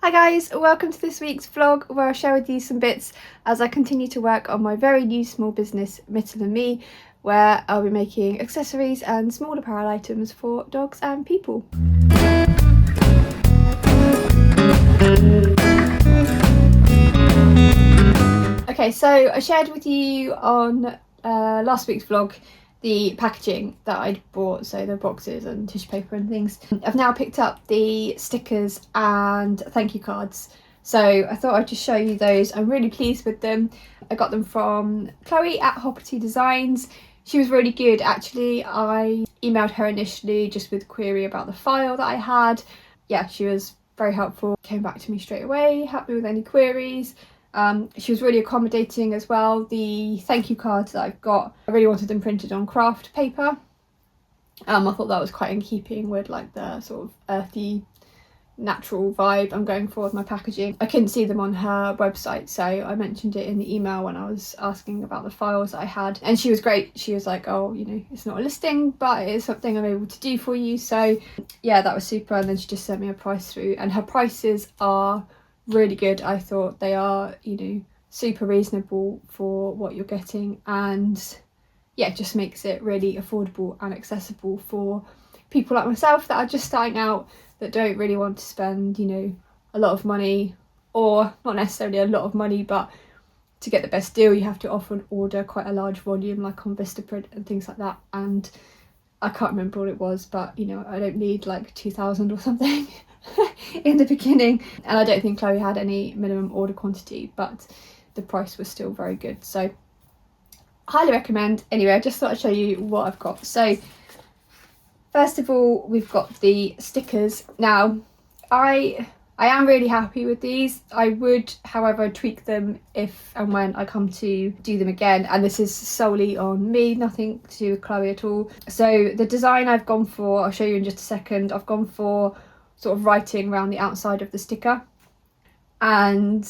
Hi guys, welcome to this week's vlog where I'll share with you some bits as I continue to work on my very new small business Mittel Me, where I'll be making accessories and small apparel items for dogs and people. Okay, so I shared with you on last week's vlog the packaging that I'd bought, so the boxes and tissue paper and things. I've now picked up the stickers and thank you cards, so I thought I'd just show you those. I'm really pleased with them. I got them from Chloe at Hoppity Designs. She was really good actually. I emailed her initially just with a query about the file that I had. Yeah, she was very helpful, came back to me straight away, helped me with any queries. She was really accommodating as well. The thank you cards that I've got, I really wanted them printed on craft paper. I thought that was quite in keeping with like the sort of earthy, natural vibe I'm going for with my packaging. I couldn't see them on her website, so I mentioned it in the email when I was asking about the files that I had, and she was great. She was like, oh, you know, it's not a listing, but it is something I'm able to do for you. So yeah, that was super. And then she just sent me a price through, and her prices are really good. I thought they are, you know, super reasonable for what you're getting, and yeah, it just makes it really affordable and accessible for people like myself that are just starting out, that don't really want to spend, you know, a lot of money, or not necessarily a lot of money, but to get the best deal you have to often order quite a large volume like on Vistaprint and things like that. And I can't remember what it was, but you know, I don't need like 2,000 or something in the beginning, and I don't think Chloe had any minimum order quantity, but the price was still very good, so highly recommend. Anyway, I just thought I'd show you what I've got. So first of all, we've got the stickers. Now I am really happy with these. I would, however, tweak them if and when I come to do them again, and this is solely on me, nothing to do with Chloe at all. So the design I've gone for, I'll show you in just a second. I've gone for sort of writing around the outside of the sticker, and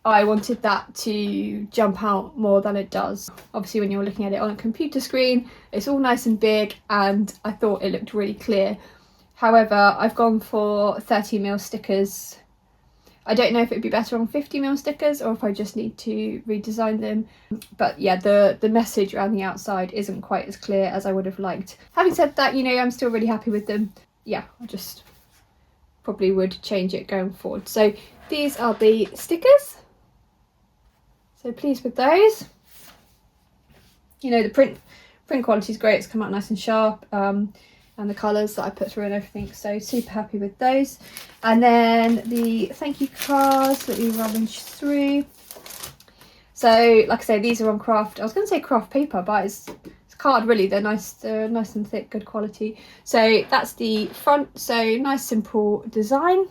I wanted that to jump out more than it does. Obviously when you're looking at it on a computer screen, it's all nice and big, and I thought it looked really clear. However, I've gone for 30mm stickers. I don't know if it'd be better on 50mm stickers or if I just need to redesign them, but yeah, the message around the outside isn't quite as clear as I would have liked. Having said that, you know, I'm still really happy with them. Yeah, I just probably would change it going forward. So these are the stickers, so pleased with those. You know, the print quality is great, it's come out nice and sharp, and the colours that I put through and everything, so super happy with those. And then the thank you cards that we rummaged through. So like I say, these are on craft, I was going to say craft paper, but it's card really. They're nice and thick, good quality. So that's the front, so nice simple design.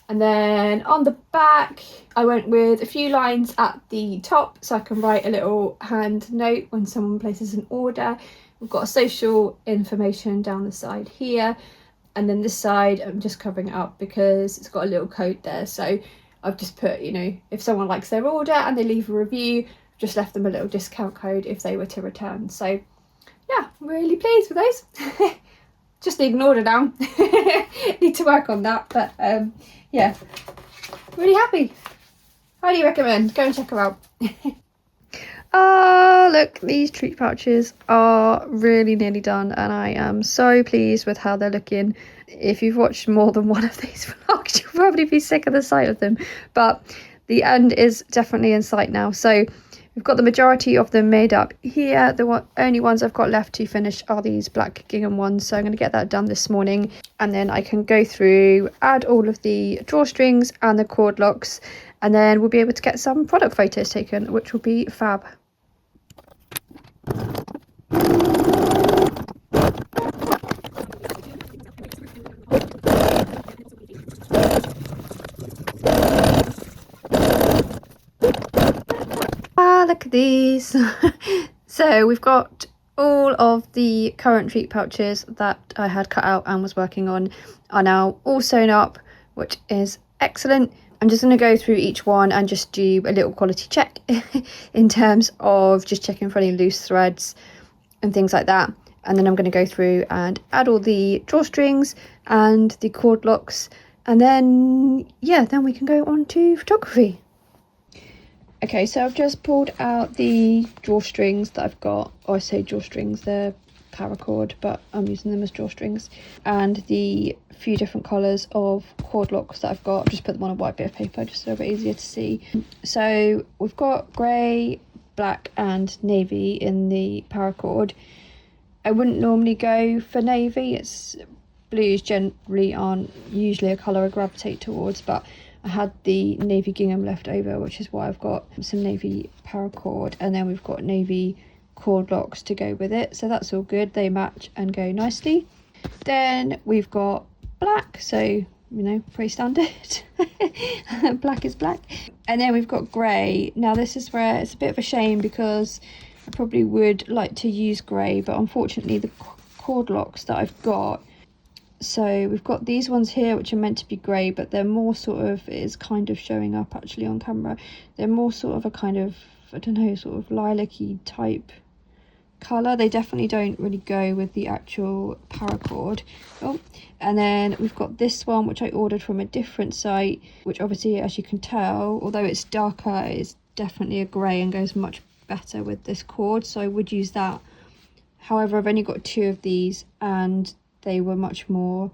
And then on the back I went with a few lines at the top so I can write a little hand note when someone places an order. We've got a social information down the side here, and then this side I'm just covering it up because it's got a little code there, so I've just put, you know, if someone likes their order and they leave a review, just left them a little discount code if they were to return. So yeah, I'm really pleased with those. Just need an order now. Need to work on that, but yeah, really happy. Highly recommend, go and check her out. Oh look, these treat pouches are really nearly done, and I am so pleased with how they're looking. If you've watched more than one of these vlogs, you'll probably be sick of the sight of them, but the end is definitely in sight now. So we've got the majority of them made up here. The only ones I've got left to finish are these black gingham ones, so I'm going to get that done this morning, and then I can go through, add all of the drawstrings and the cord locks, and then we'll be able to get some product photos taken, which will be fab. Look at these. So we've got all of the current treat pouches that I had cut out and was working on are now all sewn up, which is excellent. I'm just going to go through each one and just do a little quality check in terms of just checking for any loose threads and things like that. And then I'm going to go through and add all the drawstrings and the cord locks And then, yeah, then we can go on to photography. Okay, so I've just pulled out the drawstrings that I've got. Or I say drawstrings, they're paracord, but I'm using them as drawstrings. And the few different colours of cord locks that I've got. I've just put them on a white bit of paper, just a little bit easier to see. So we've got grey, black and navy in the paracord. I wouldn't normally go for navy. Blues generally aren't usually a colour I gravitate towards, but I had the navy gingham left over, which is why I've got some navy paracord, and then we've got navy cord locks to go with it, so that's all good. They match and go nicely. Then we've got black, so you know, pretty standard. Black is black. And then we've got grey. Now this is where it's a bit of a shame, because I probably would like to use grey, but unfortunately the cord locks that I've got, so we've got these ones here which are meant to be grey, but they're more sort of, it is kind of showing up actually on camera, they're more sort of a kind of, I don't know, sort of lilac-y type colour. They definitely don't really go with the actual paracord. Oh, and then we've got this one which I ordered from a different site, which obviously, as you can tell, although it's darker, it's definitely a grey and goes much better with this cord, so I would use that. However, I've only got 2 of these and they were much more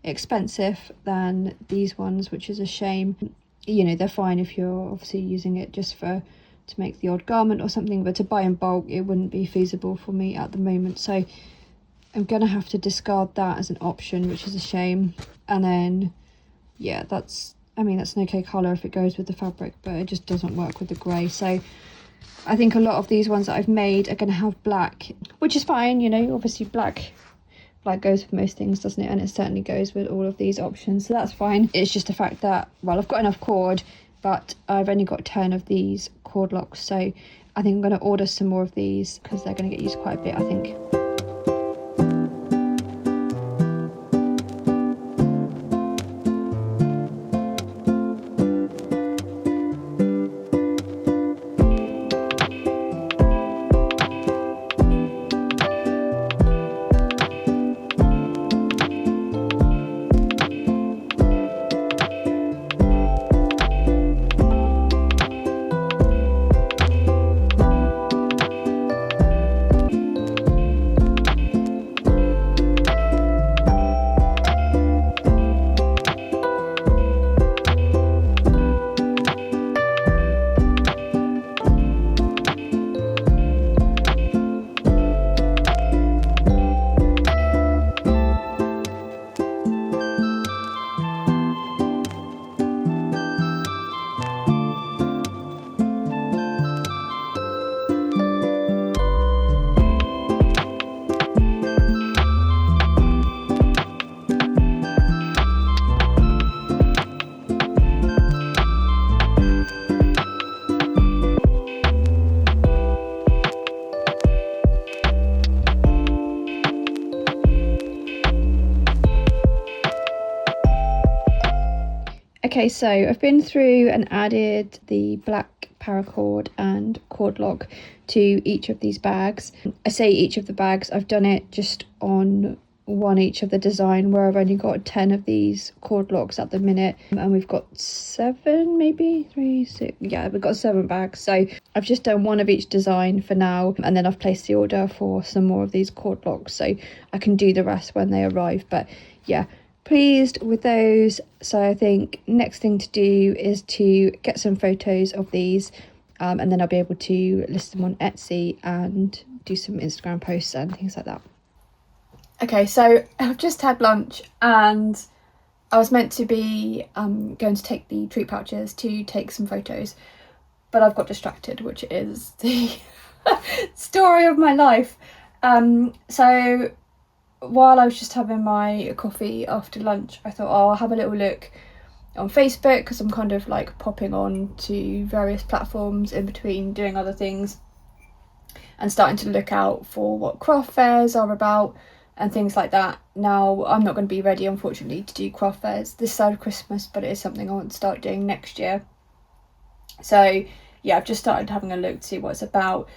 expensive than these ones, which is a shame. You know, they're fine if you're obviously using it just to make the odd garment or something, but to buy in bulk it wouldn't be feasible for me at the moment, so I'm gonna have to discard that as an option, which is a shame. And then yeah, that's an okay colour if it goes with the fabric, but it just doesn't work with the grey. So I think a lot of these ones that I've made are going to have black, which is fine, you know, obviously black goes with most things, doesn't it? And it certainly goes with all of these options, so that's fine. It's just the fact that, well, I've got enough cord, but I've only got 10 of these cord locks, so I think I'm going to order some more of these because they're going to get used quite a bit, I think. Okay, so I've been through and added the black paracord and cord lock to each of these bags. I say each of the bags, I've done it just on one each of the design, where I've only got 10 of these cord locks at the minute, and we've got 7, maybe 3, 6, yeah, we've got 7 bags. So I've just done one of each design for now, and then I've placed the order for some more of these cord locks, so I can do the rest when they arrive. But yeah, pleased with those. So I think next thing to do is to get some photos of these, and then I'll be able to list them on Etsy and do some Instagram posts and things like that. Okay, so I've just had lunch and I was meant to be going to take the treat pouches to take some photos, but I've got distracted, which is the story of my life. So while I was just having my coffee after lunch, I thought, oh, I'll have a little look on Facebook, because I'm kind of like popping on to various platforms in between doing other things and starting to look out for what craft fairs are about and things like that. Now, I'm not going to be ready, unfortunately, to do craft fairs this side of Christmas, but it is something I want to start doing next year. So yeah, I've just started having a look to see what it's about.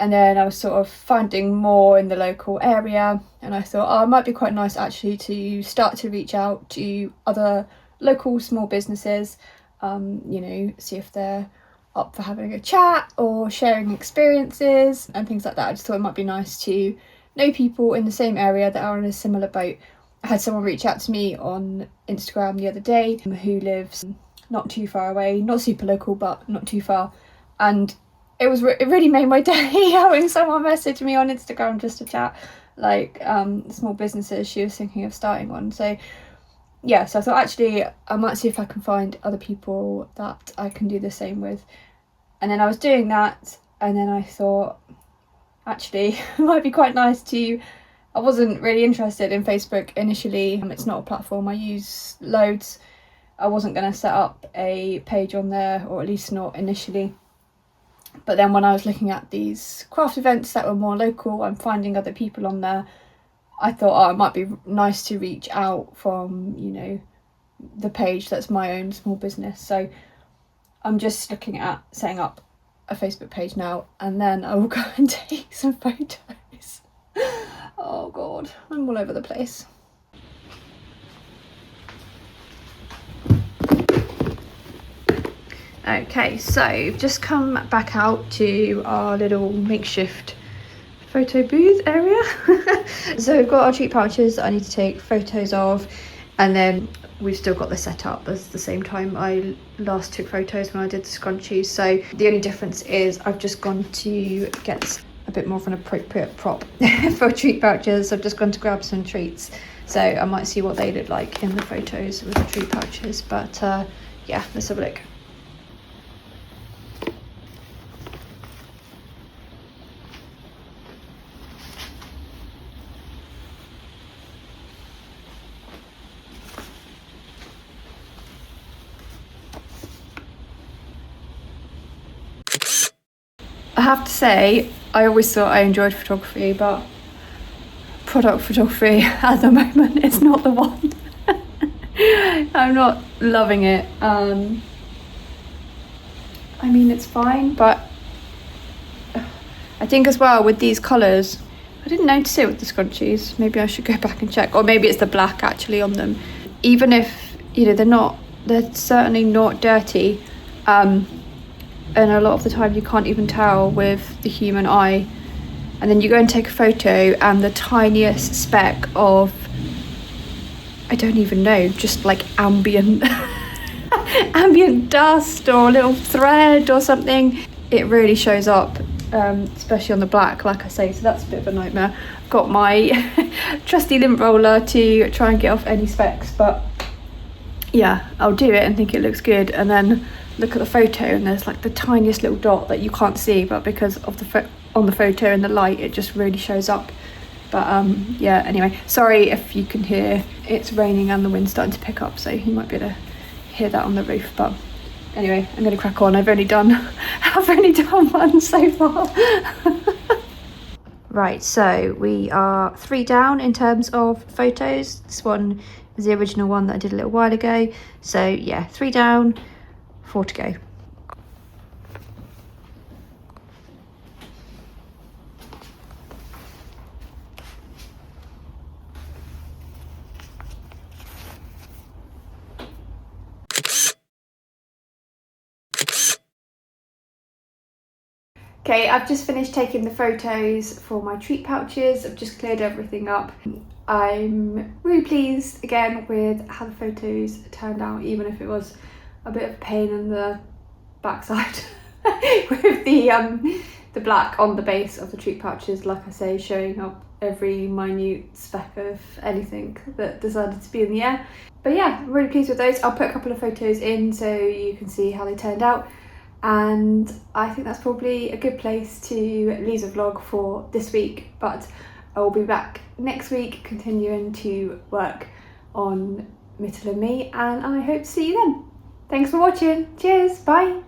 And then I was sort of finding more in the local area, and I thought, oh, it might be quite nice actually to start to reach out to other local small businesses, you know, see if they're up for having a chat or sharing experiences and things like that. I just thought it might be nice to know people in the same area that are in a similar boat. I had someone reach out to me on Instagram the other day who lives not too far away, not super local, but not too far, and it really made my day having someone message me on Instagram just to chat, like small businesses she was thinking of starting one. So yeah, so I thought actually I might see if I can find other people that I can do the same with. And then I was doing that, and then I thought actually it might be quite nice to, I wasn't really interested in Facebook initially. It's not a platform I use loads. I wasn't going to set up a page on there, or at least not initially. But then when I was looking at these craft events that were more local and finding other people on there, I thought, oh, it might be nice to reach out from, you know, the page that's my own small business. So I'm just looking at setting up a Facebook page now, and then I will go and take some photos. Oh God, I'm all over the place. Okay, so just come back out to our little makeshift photo booth area. So we've got our treat pouches that I need to take photos of, and then we've still got the setup as the same time I last took photos when I did the scrunchies. So the only difference is I've just gone to get a bit more of an appropriate prop for treat pouches. I've just gone to grab some treats, so I might see what they look like in the photos with the treat pouches. But yeah, let's have a look. I have to say, I always thought I enjoyed photography, but product photography at the moment is not the one. I'm not loving it. I mean, it's fine, but I think as well with these colours, I didn't notice it with the scrunchies. Maybe I should go back and check, or maybe it's the black actually on them. Even if, you know, they're certainly not dirty. And a lot of the time you can't even tell with the human eye, and then you go and take a photo and the tiniest speck of, I don't even know, just like ambient dust or a little thread or something, it really shows up, especially on the black, like I say. So that's a bit of a nightmare. I've got my trusty lint roller to try and get off any specks, but yeah, I'll do it and think it looks good, and then look at the photo and there's like the tiniest little dot that you can't see, but because of the on the photo and the light, it just really shows up. But yeah, anyway, sorry if you can hear, it's raining and the wind's starting to pick up, so you might be able to hear that on the roof. But anyway, I'm going to crack on. I've only done one so far. Right, so we are 3 down in terms of photos. This one is the original one that I did a little while ago. So yeah, 3 down, 4 to go. Okay, I've just finished taking the photos for my treat pouches. I've just cleared everything up. I'm really pleased again with how the photos turned out, even if it was a bit of a pain in the backside with the black on the base of the treat pouches, like I say, showing up every minute speck of anything that decided to be in the air. But yeah, I'm really pleased with those. I'll put a couple of photos in so you can see how they turned out. And I think that's probably a good place to leave the vlog for this week, but I will be back next week continuing to work on Mittel Me, and I hope to see you then. Thanks for watching. Cheers, bye.